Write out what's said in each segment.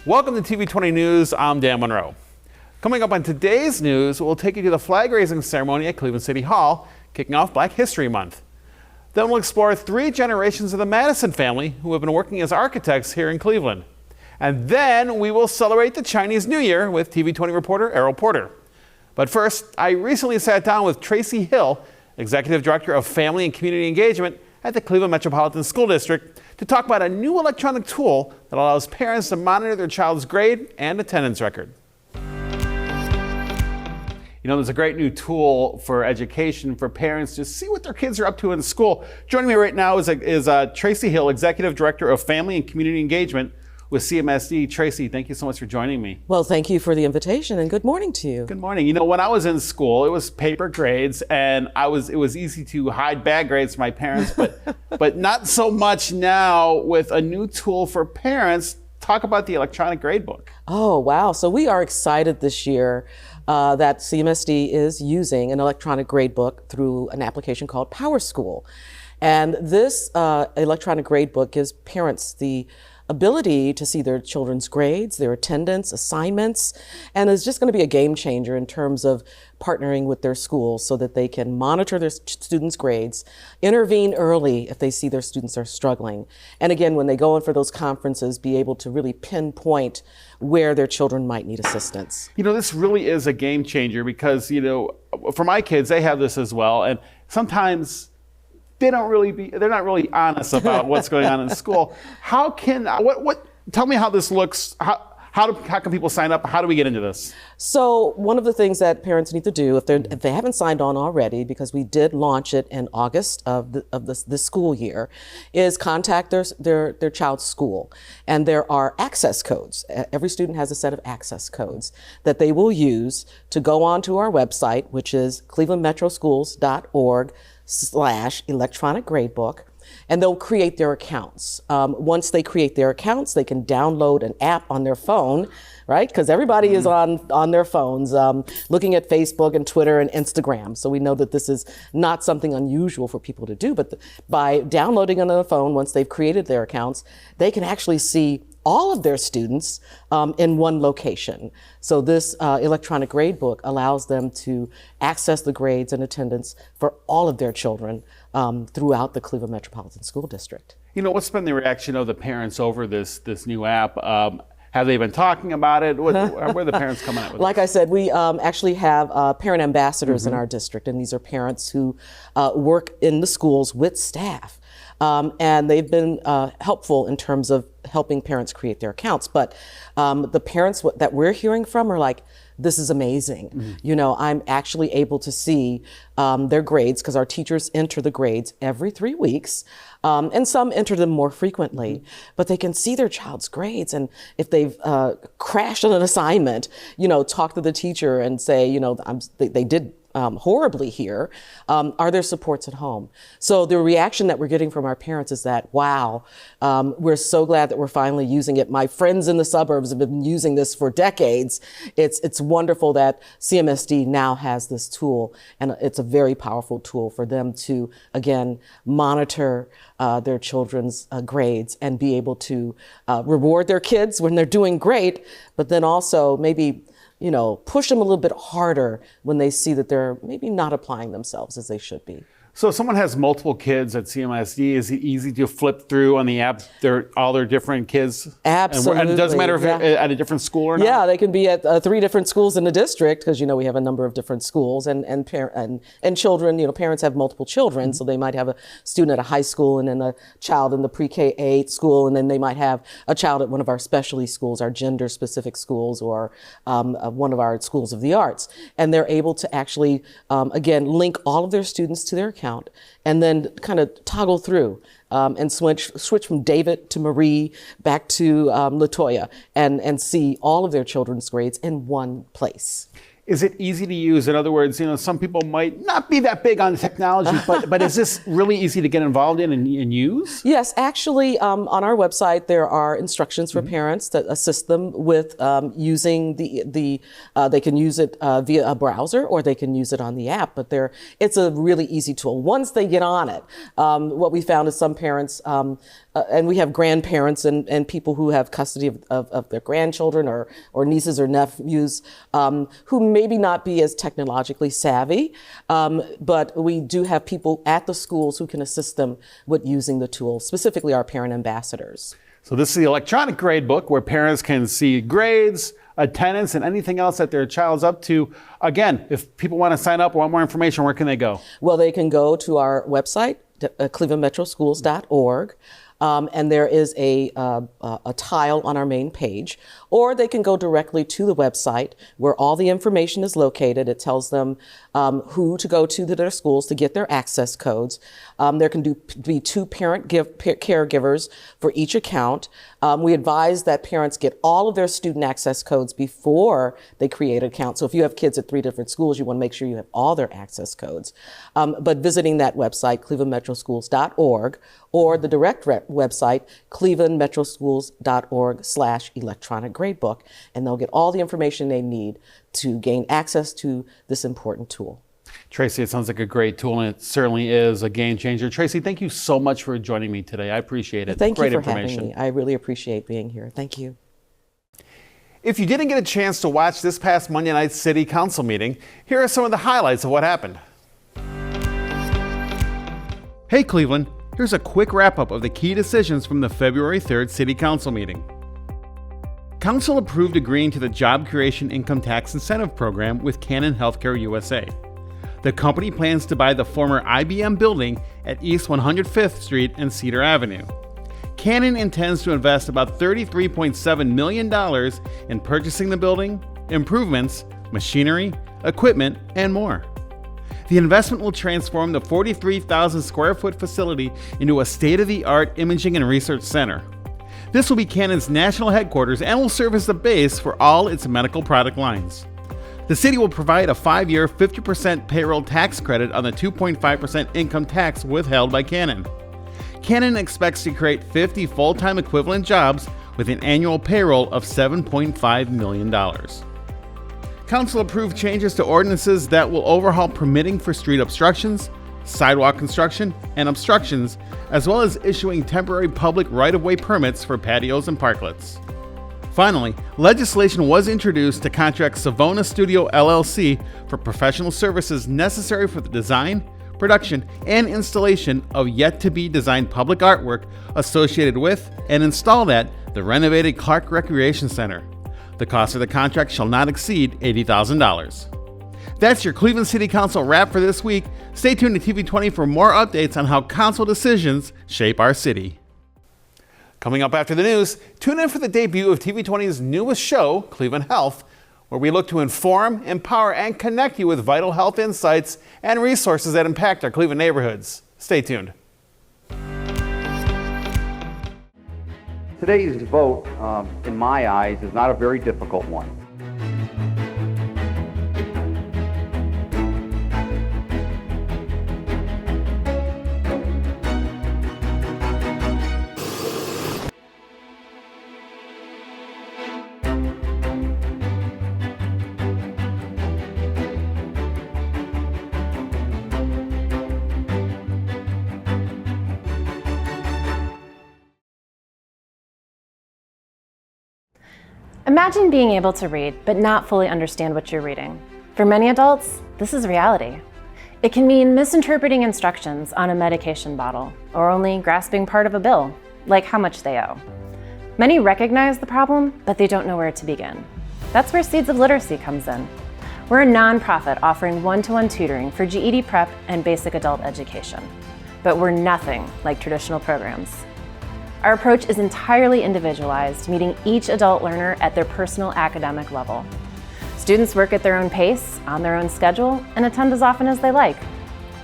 Welcome to TV20 News. I'm Dan Monroe. Coming up on today's news, we'll take you to the flag raising ceremony at Cleveland City Hall, kicking off Black History Month. Then we'll explore 3 generations of the Madison family who have been working as architects here in Cleveland. And then we will celebrate the Chinese New Year with TV20 reporter Errol Porter. But first, I recently sat down with Tracy Hill, Executive Director of Family and Community Engagement at the Cleveland Metropolitan School District, to talk about a new electronic tool that allows parents to monitor their child's grade and attendance record. You know, there's a great new tool for education for parents to see what their kids are up to in school. Joining me right now is Tracy Hill, Executive Director of Family and Community Engagement with CMSD. Tracy, thank you so much for joining me. Well, thank you for the invitation and good morning to you. Good morning. You know, when I was in school, it was paper grades and it was easy to hide bad grades from my parents, but not so much now with a new tool for parents. Talk about the electronic gradebook. Oh, wow. So we are excited this year that CMSD is using an electronic gradebook through an application called PowerSchool. And this electronic gradebook gives parents the ability to see their children's grades, their attendance, assignments, and is just going to be a game changer in terms of partnering with their schools so that they can monitor their students' grades, intervene early if they see their students are struggling. And again, when they go in for those conferences, be able to really pinpoint where their children might need assistance. You know, this really is a game changer because, you know, for my kids, they have this as well. And sometimes they're not really honest about what's going on in school. Tell me how this looks. How can people sign up? How do we get into this? So one of the things that parents need to do, if they haven't signed on already, because we did launch it in August of this school year, is contact their child's school. And there are access codes. Every student has a set of access codes that they will use to go onto our website, which is clevelandmetroschools.org/electronic gradebook. And they'll create their accounts. Once they create their accounts, they can download an app on their phone, right? Because everybody is on their phones, looking at Facebook and Twitter and Instagram. So we know that this is not something unusual for people to do, but by downloading on their phone, once they've created their accounts, they can actually see all of their students in one location. So this electronic gradebook allows them to access the grades and attendance for all of their children throughout the Cleveland Metropolitan School District. You know, what's been the reaction of the parents over this new app? Have they been talking about it? Where are the parents coming out with Like I said, we actually have parent ambassadors in our district, and these are parents who work in the schools with staff. And they've been helpful in terms of helping parents create their accounts. But the parents that we're hearing from are like, this is amazing. You know, I'm actually able to see their grades because our teachers enter the grades every 3 weeks. And some enter them more frequently, but they can see their child's grades. And if they've crashed on an assignment, you know, talk to the teacher and say, you know, they did horribly here. Are there supports at home? So the reaction that we're getting from our parents is that, wow, we're so glad that we're finally using it. My friends in the suburbs have been using this for decades. It's wonderful that CMSD now has this tool, and it's a very powerful tool for them to, again, monitor their children's grades and be able to reward their kids when they're doing great, but then also maybe, you know, push them a little bit harder when they see that they're maybe not applying themselves as they should be. So if someone has multiple kids at CMSD, is it easy to flip through on the app all their different kids? Absolutely. And it doesn't matter if they're at a different school or not? Yeah, they can be at 3 different schools in the district because, you know, we have a number of different schools and children, you know, parents have multiple children. So they might have a student at a high school and then a child in the pre-K-8 school. And then they might have a child at one of our specialty schools, our gender specific schools, or one of our schools of the arts. And they're able to actually, again, link all of their students to their account and then kind of toggle through and switch from David to Marie back to Latoya and see all of their children's grades in one place. Is it easy to use? In other words, some people might not be that big on technology, but is this really easy to get involved in and use? Yes, actually, on our website there are instructions for parents that assist them with using they can use it via a browser or they can use it on the app. But it's a really easy tool. Once they get on it, what we found is some parents, and we have grandparents and people who have custody of their grandchildren or nieces or nephews who maybe not be as technologically savvy, but we do have people at the schools who can assist them with using the tool, specifically our parent ambassadors. So this is the electronic grade book where parents can see grades, attendance, and anything else that their child's up to. Again, if people want to sign up or want more information, where can they go? Well, they can go to our website, clevelandmetroschools.org. And there is a tile on our main page, or they can go directly to the website where all the information is located. It tells them who to go to their schools to get their access codes. There can be 2 caregivers for each account. We advise that parents get all of their student access codes before they create an account. So if you have kids at 3 different schools, you want to make sure you have all their access codes. But visiting that website, clevelandmetroschools.org, or the direct website, clevelandmetroschools.org/electronic gradebook, and they'll get all the information they need to gain access to this important tool. Tracy, it sounds like a great tool, and it certainly is a game changer. Tracy, thank you so much for joining me today. I appreciate it. Thank Great you for information. having me. I really appreciate being here. Thank you. If you didn't get a chance to watch this past Monday night's City Council meeting, here are some of the highlights of what happened. Hey Cleveland, here's a quick wrap-up of the key decisions from the February 3rd City Council meeting. Council approved agreeing to the Job Creation Income Tax Incentive Program with Canon Healthcare USA. The company plans to buy the former IBM building at East 105th Street and Cedar Avenue. Canon intends to invest about $33.7 million in purchasing the building, improvements, machinery, equipment, and more. The investment will transform the 43,000 square foot facility into a state-of-the-art imaging and research center. This will be Canon's national headquarters and will serve as the base for all its medical product lines. The city will provide a 5-year 50% payroll tax credit on the 2.5% income tax withheld by Canon. Canon expects to create 50 full-time equivalent jobs with an annual payroll of $7.5 million. Council approved changes to ordinances that will overhaul permitting for street obstructions, sidewalk construction, and obstructions, as well as issuing temporary public right-of-way permits for patios and parklets. Finally, legislation was introduced to contract Savona Studio LLC for professional services necessary for the design, production, and installation of yet-to-be-designed public artwork associated with and installed at the renovated Clark Recreation Center. The cost of the contract shall not exceed $80,000. That's your Cleveland City Council wrap for this week. Stay tuned to TV20 for more updates on how council decisions shape our city. Coming up after the news, tune in for the debut of TV20's newest show, Cleveland Health, where we look to inform, empower, and connect you with vital health insights and resources that impact our Cleveland neighborhoods. Stay tuned. Today's vote, in my eyes, is not a very difficult one. Imagine being able to read, but not fully understand what you're reading. For many adults, this is reality. It can mean misinterpreting instructions on a medication bottle, or only grasping part of a bill, like how much they owe. Many recognize the problem, but they don't know where to begin. That's where Seeds of Literacy comes in. We're a nonprofit offering one-to-one tutoring for GED prep and basic adult education. But we're nothing like traditional programs. Our approach is entirely individualized, meeting each adult learner at their personal academic level. Students work at their own pace, on their own schedule, and attend as often as they like,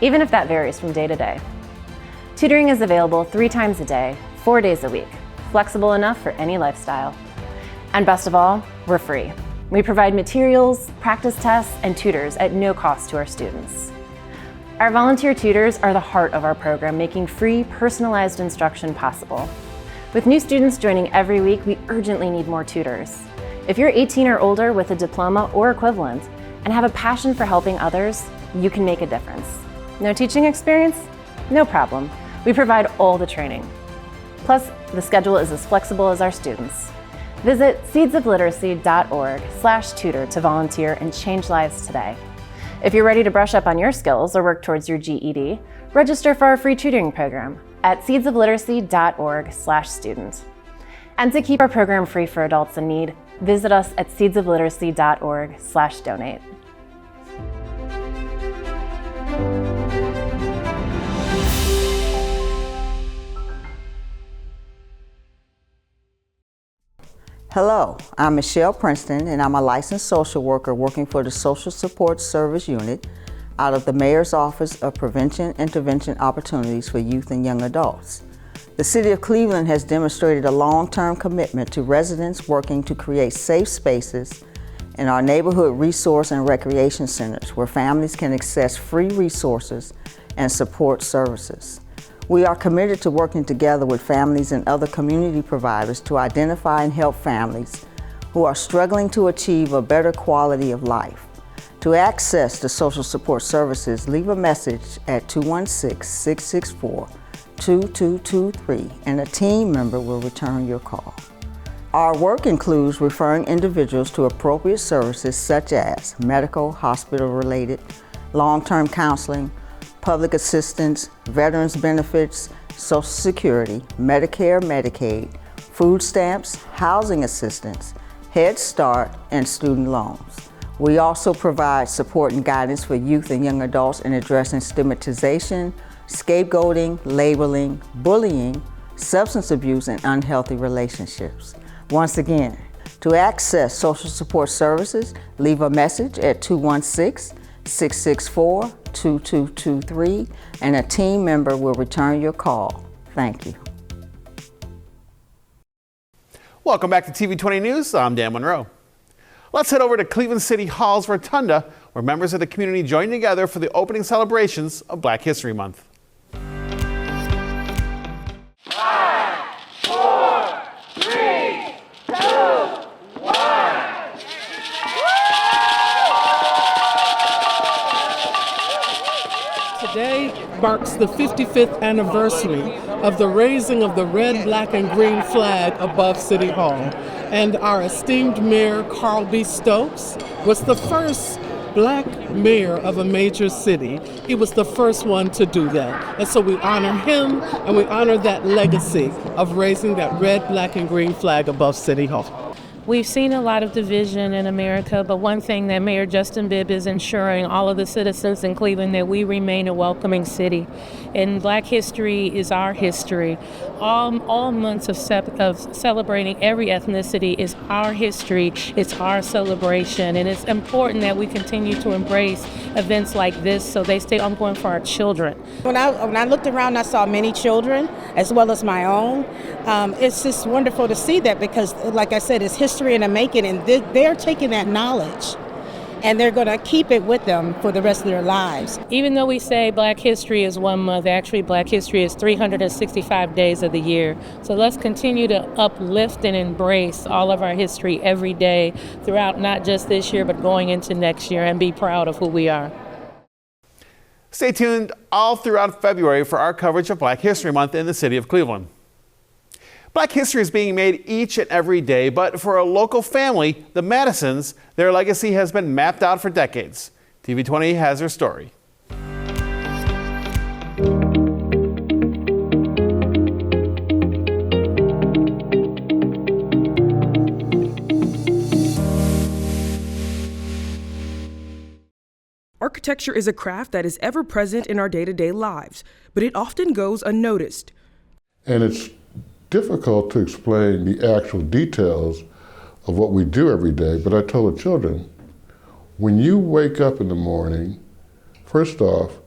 even if that varies from day to day. Tutoring is available 3 times a day, 4 days a week, flexible enough for any lifestyle. And best of all, we're free. We provide materials, practice tests, and tutors at no cost to our students. Our volunteer tutors are the heart of our program, making free, personalized instruction possible. With new students joining every week, we urgently need more tutors. If you're 18 or older with a diploma or equivalent and have a passion for helping others, you can make a difference. No teaching experience? No problem. We provide all the training. Plus, the schedule is as flexible as our students. Visit seedsofliteracy.org/tutor to volunteer and change lives today. If you're ready to brush up on your skills or work towards your GED, register for our free tutoring program at seedsofliteracy.org/student. And to keep our program free for adults in need, visit us at seedsofliteracy.org/donate. Hello, I'm Michelle Princeton, and I'm a licensed social worker working for the Social Support Service Unit out of the Mayor's Office of Prevention Intervention Opportunities for Youth and Young Adults. The City of Cleveland has demonstrated a long-term commitment to residents working to create safe spaces in our neighborhood resource and recreation centers where families can access free resources and support services. We are committed to working together with families and other community providers to identify and help families who are struggling to achieve a better quality of life. To access the social support services, leave a message at 216-664-2223 and a team member will return your call. Our work includes referring individuals to appropriate services such as medical, hospital-related, long-term counseling, public assistance, veterans benefits, Social Security, Medicare, Medicaid, food stamps, housing assistance, Head Start, and student loans. We also provide support and guidance for youth and young adults in addressing stigmatization, scapegoating, labeling, bullying, substance abuse, and unhealthy relationships. Once again, to access social support services, leave a message at 216-664-2223 and a team member will return your call. Thank you. Welcome back to TV20 News. I'm Dan Monroe. Let's head over to Cleveland City Hall's Rotunda, where members of the community join together for the opening celebrations of Black History Month. 5, 4, 3, 2, 1. Today marks the 55th anniversary of the raising of the red, black, and green flag above City Hall. And our esteemed Mayor, Carl B. Stokes, was the first Black mayor of a major city. He was the first one to do that. And so we honor him and we honor that legacy of raising that red, black, and green flag above City Hall. We've seen a lot of division in America, but one thing that Mayor Justin Bibb is ensuring all of the citizens in Cleveland that we remain a welcoming city. And Black history is our history. All months of celebrating every ethnicity is our history, it's our celebration, and it's important that we continue to embrace events like this so they stay ongoing for our children. When I looked around, I saw many children as well as my own. It's just wonderful to see that because, like I said, it's history in the making, and they're taking that knowledge and they're going to keep it with them for the rest of their lives. Even though we say Black history is 1 month, actually Black history is 365 days of the year. So let's continue to uplift and embrace all of our history every day throughout not just this year, but going into next year, and be proud of who we are. Stay tuned all throughout February for our coverage of Black History Month in the city of Cleveland. Black history is being made each and every day, but for a local family, the Madisons, their legacy has been mapped out for decades. TV20 has their story. Architecture is a craft that is ever present in our day-to-day lives, but it often goes unnoticed. And it's difficult to explain the actual details of what we do every day, but I tell the children, when you wake up in the morning, first off,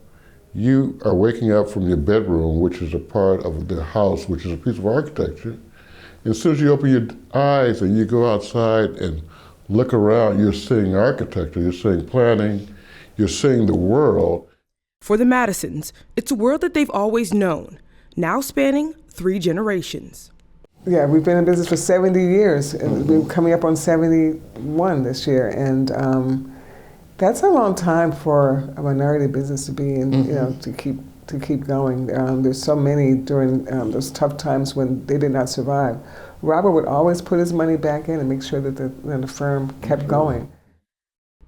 you are waking up from your bedroom, which is a part of the house, which is a piece of architecture. And as soon as you open your eyes and you go outside and look around, you're seeing architecture, you're seeing planning, you're seeing the world. For the Madisons, it's a world that they've always known, now spanning 3 generations. Yeah, we've been in business for 70 years, and we're coming up on 71 this year, and that's a long time for a minority business to be in, you know, to keep going. There's so many during those tough times when they did not survive. Robert would always put his money back in and make sure that the firm kept going.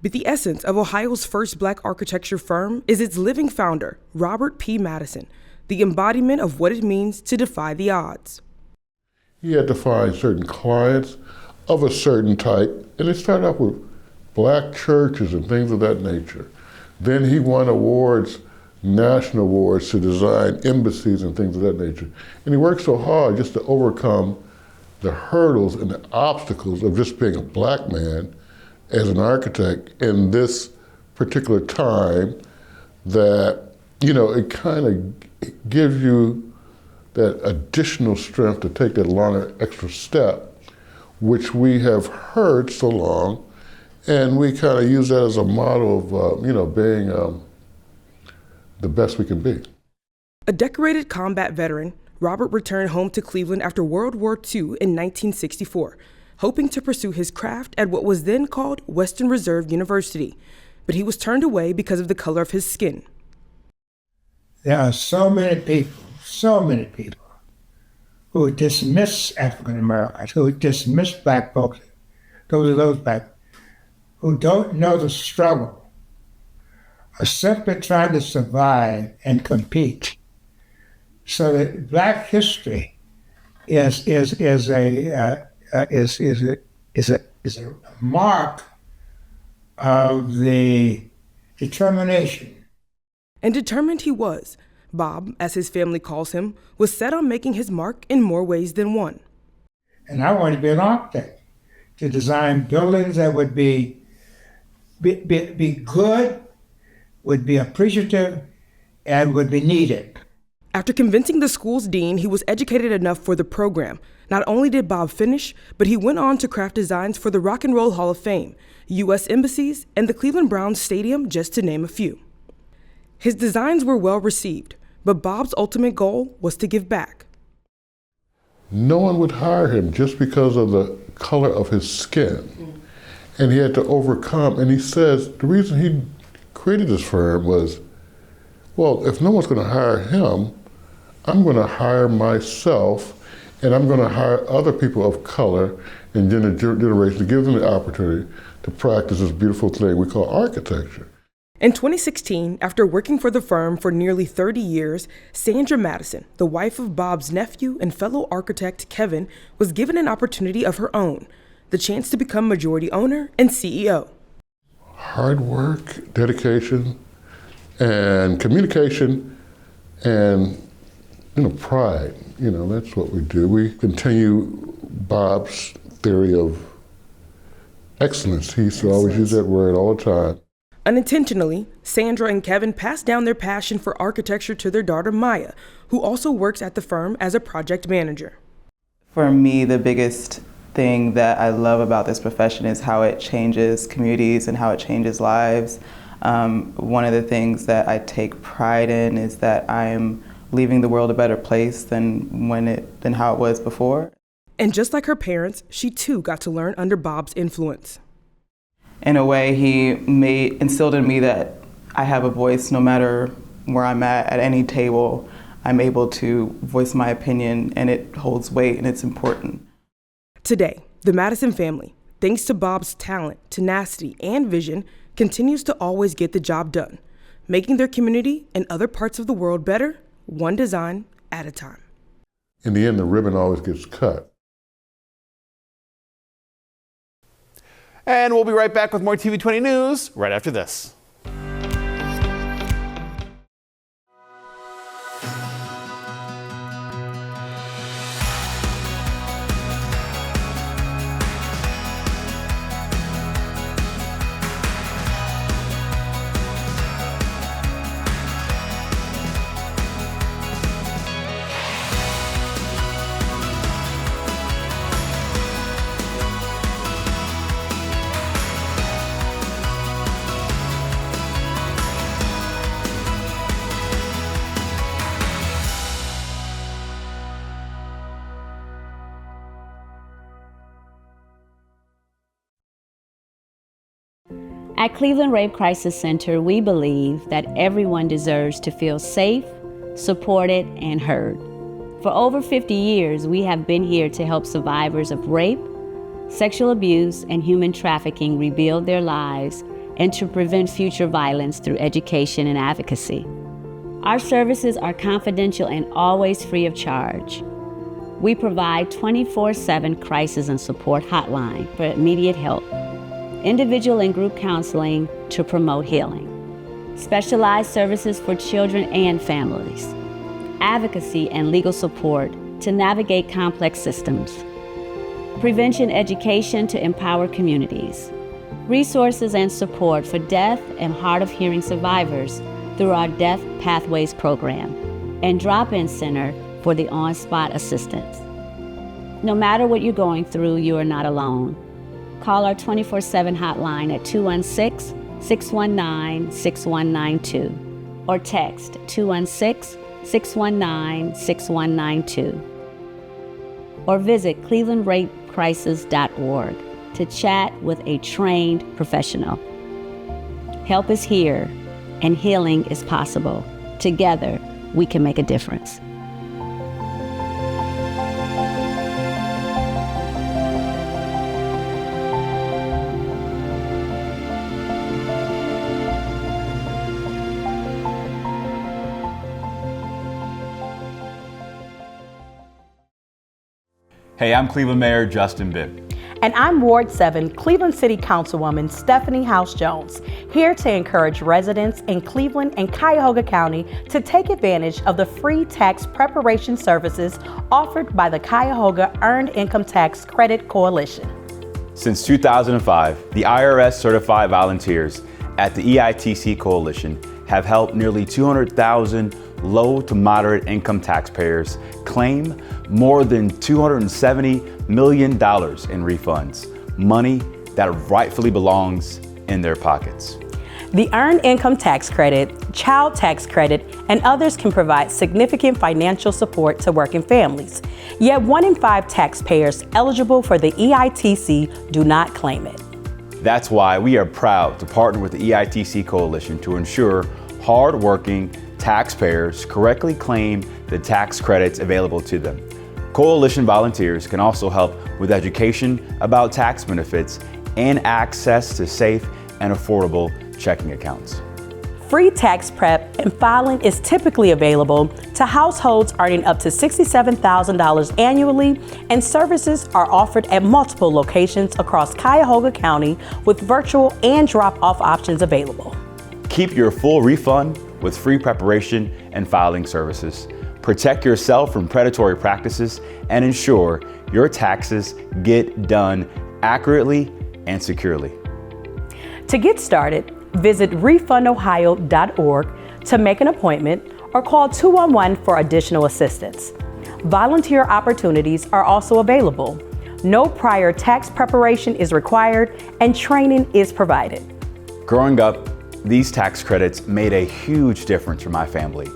But the essence of Ohio's first Black architecture firm is its living founder, Robert P. Madison, the embodiment of what it means to defy the odds. He had to find certain clients of a certain type, and it started off with Black churches and things of that nature. Then he won awards, national awards, to design embassies and things of that nature. And he worked so hard just to overcome the hurdles and the obstacles of just being a Black man as an architect in this particular time that, you know, it kind of gives you that additional strength to take that longer extra step, which we have heard so long, and we kind of use that as a model of, you know, being the best we can be. A decorated combat veteran, Robert returned home to Cleveland after World War II in 1964, hoping to pursue his craft at what was then called Western Reserve University, but he was turned away because of the color of his skin. There are so many people who dismiss African Americans, who dismiss Black folks, those Black, who don't know the struggle, are simply trying to survive and compete. So that Black history is a mark of the determination. And determined he was. Bob, as his family calls him, was set on making his mark in more ways than one. And I wanted to be an architect, to design buildings that would be good, would be appreciative, and would be needed. After convincing the school's dean he was educated enough for the program, not only did Bob finish, but he went on to craft designs for the Rock and Roll Hall of Fame, U.S. embassies, and the Cleveland Browns Stadium, just to name a few. His designs were well received, but Bob's ultimate goal was to give back. No one would hire him just because of the color of his skin. And he had to overcome, and he says the reason he created this firm was, well, if no one's going to hire him, I'm going to hire myself, and I'm going to hire other people of color and generation to give them the opportunity to practice this beautiful thing we call architecture. In 2016, after working for the firm for nearly 30 years, Sandra Madison, the wife of Bob's nephew and fellow architect Kevin, was given an opportunity of her own, the chance to become majority owner and CEO. Hard work, dedication, and communication, and pride. That's what we do. We continue Bob's theory of excellence. He used to always use that word all the time. Unintentionally, Sandra and Kevin passed down their passion for architecture to their daughter Maya, who also works at the firm as a project manager. For me, the biggest thing that I love about this profession is how it changes communities and how it changes lives. One of the things that I take pride in is that I am leaving the world a better place than how it was before. And just like her parents, she too got to learn under Bob's influence. In a way, he instilled in me that I have a voice no matter where I'm at any table. I'm able to voice my opinion, and it holds weight, and it's important. Today, the Madison family, thanks to Bob's talent, tenacity, and vision, continues to always get the job done, making their community and other parts of the world better, one design at a time. In the end, the ribbon always gets cut. And we'll be right back with more TV20 news right after this. At Cleveland Rape Crisis Center, we believe that everyone deserves to feel safe, supported, and heard. For over 50 years, we have been here to help survivors of rape, sexual abuse, and human trafficking rebuild their lives and to prevent future violence through education and advocacy. Our services are confidential and always free of charge. We provide 24/7 crisis and support hotline for immediate help, individual and group counseling to promote healing, specialized services for children and families, advocacy and legal support to navigate complex systems, prevention education to empower communities, resources and support for deaf and hard of hearing survivors through our Deaf Pathways program, and drop-in center for the on-spot assistance. No matter what you're going through, you are not alone. Call our 24/7 hotline at 216-619-6192 or text 216-619-6192 or visit clevelandrapecrisis.org to chat with a trained professional. Help is here and healing is possible. Together, we can make a difference. Hey, I'm Cleveland Mayor Justin Bibb. And I'm Ward 7 Cleveland City Councilwoman Stephanie House-Jones, here to encourage residents in Cleveland and Cuyahoga County to take advantage of the free tax preparation services offered by the Cuyahoga Earned Income Tax Credit Coalition. Since 2005, the IRS certified volunteers at the EITC Coalition have helped nearly 200,000 low to moderate income taxpayers claim more than $270 million in refunds, money that rightfully belongs in their pockets. The Earned Income Tax Credit, Child Tax Credit, and others can provide significant financial support to working families. Yet 1 in 5 taxpayers eligible for the EITC do not claim it. That's why we are proud to partner with the EITC Coalition to ensure hard-working taxpayers correctly claim the tax credits available to them. Coalition volunteers can also help with education about tax benefits and access to safe and affordable checking accounts. Free tax prep and filing is typically available to households earning up to $67,000 annually, and services are offered at multiple locations across Cuyahoga County with virtual and drop-off options available. Keep your full refund with free preparation and filing services. Protect yourself from predatory practices and ensure your taxes get done accurately and securely. To get started, visit refundohio.org to make an appointment or call 211 for additional assistance. Volunteer opportunities are also available. No prior tax preparation is required and training is provided. Growing up, these tax credits made a huge difference for my family,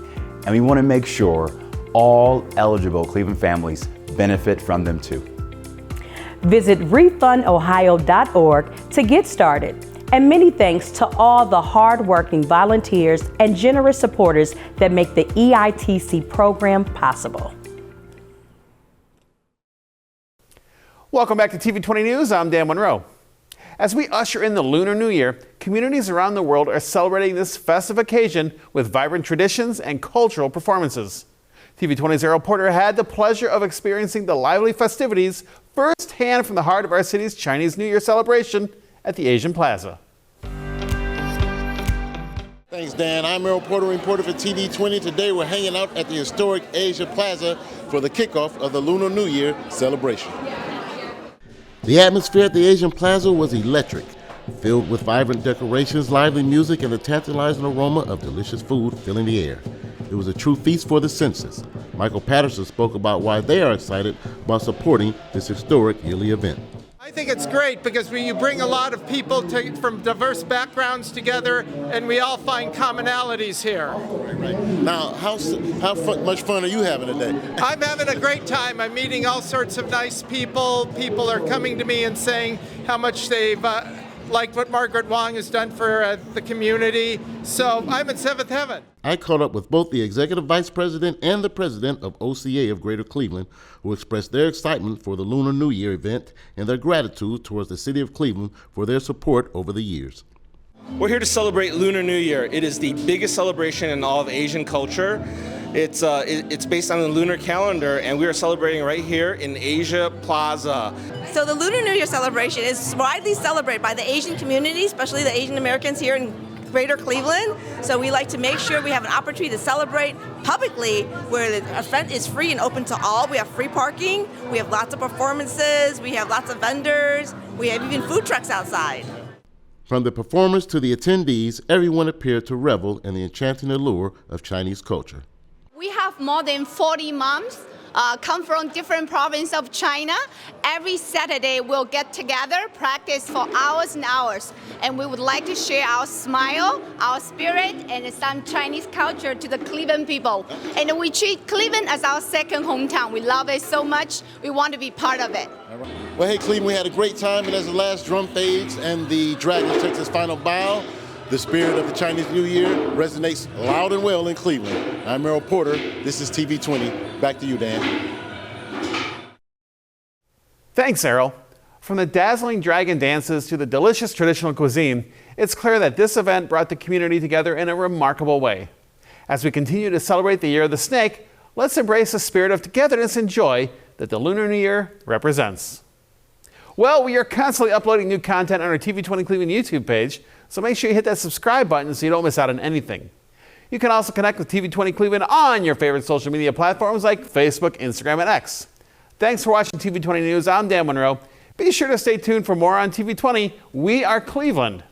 and we want to make sure all eligible Cleveland families benefit from them too. Visit refundohio.org to get started. And many thanks to all the hard-working volunteers and generous supporters that make the EITC program possible. Welcome back to TV20 News. I'm Dan Monroe. As we usher in the Lunar New Year, communities around the world are celebrating this festive occasion with vibrant traditions and cultural performances. TV20's Errol Porter had the pleasure of experiencing the lively festivities firsthand from the heart of our city's Chinese New Year celebration at the Asian Plaza. Thanks, Dan. I'm Errol Porter, reporter for TV20. Today we're hanging out at the historic Asian Plaza for the kickoff of the Lunar New Year celebration. The atmosphere at the Asian Plaza was electric, filled with vibrant decorations, lively music, and the tantalizing aroma of delicious food filling the air. It was a true feast for the senses. Michael Patterson spoke about why they are excited about supporting this historic yearly event. I think it's great because you bring a lot of people from diverse backgrounds together, and we all find commonalities here. Right. Now, how much fun are you having today? I'm having a great time. I'm meeting all sorts of nice people. People are coming to me and saying how much they've liked what Margaret Wong has done for the community. So I'm in seventh heaven. I caught up with both the Executive Vice President and the President of OCA of Greater Cleveland, who expressed their excitement for the Lunar New Year event and their gratitude towards the City of Cleveland for their support over the years. We're here to celebrate Lunar New Year. It is the biggest celebration in all of Asian culture. It's based on the lunar calendar, and we are celebrating right here in Asia Plaza. So the Lunar New Year celebration is widely celebrated by the Asian community, especially the Asian Americans here in Greater Cleveland. So we like to make sure we have an opportunity to celebrate publicly, where the event is free and open to all. We have free parking, we have lots of performances, we have lots of vendors, we have even food trucks outside. From the performers to the attendees, everyone appeared to revel in the enchanting allure of Chinese culture. We have more than 40 moms come from different provinces of China. Every Saturday we'll get together, practice for hours and hours, and we would like to share our smile, our spirit, and some Chinese culture to the Cleveland people. And we treat Cleveland as our second hometown. We love it so much, we want to be part of it. Well, hey, Cleveland, we had a great time, and as the last drum fades and the dragon takes its final bow, the spirit of the Chinese New Year resonates loud and well in Cleveland. I'm Merrill Porter. This is TV20. Back to you, Dan. Thanks, Errol. From the dazzling dragon dances to the delicious traditional cuisine, it's clear that this event brought the community together in a remarkable way. As we continue to celebrate the Year of the Snake, let's embrace the spirit of togetherness and joy that the Lunar New Year represents. Well, we are constantly uploading new content on our TV20 Cleveland YouTube page, so make sure you hit that subscribe button so you don't miss out on anything. You can also connect with TV20 Cleveland on your favorite social media platforms like Facebook, Instagram, and X. Thanks for watching TV20 News. I'm Dan Monroe. Be sure to stay tuned for more on TV20. We are Cleveland.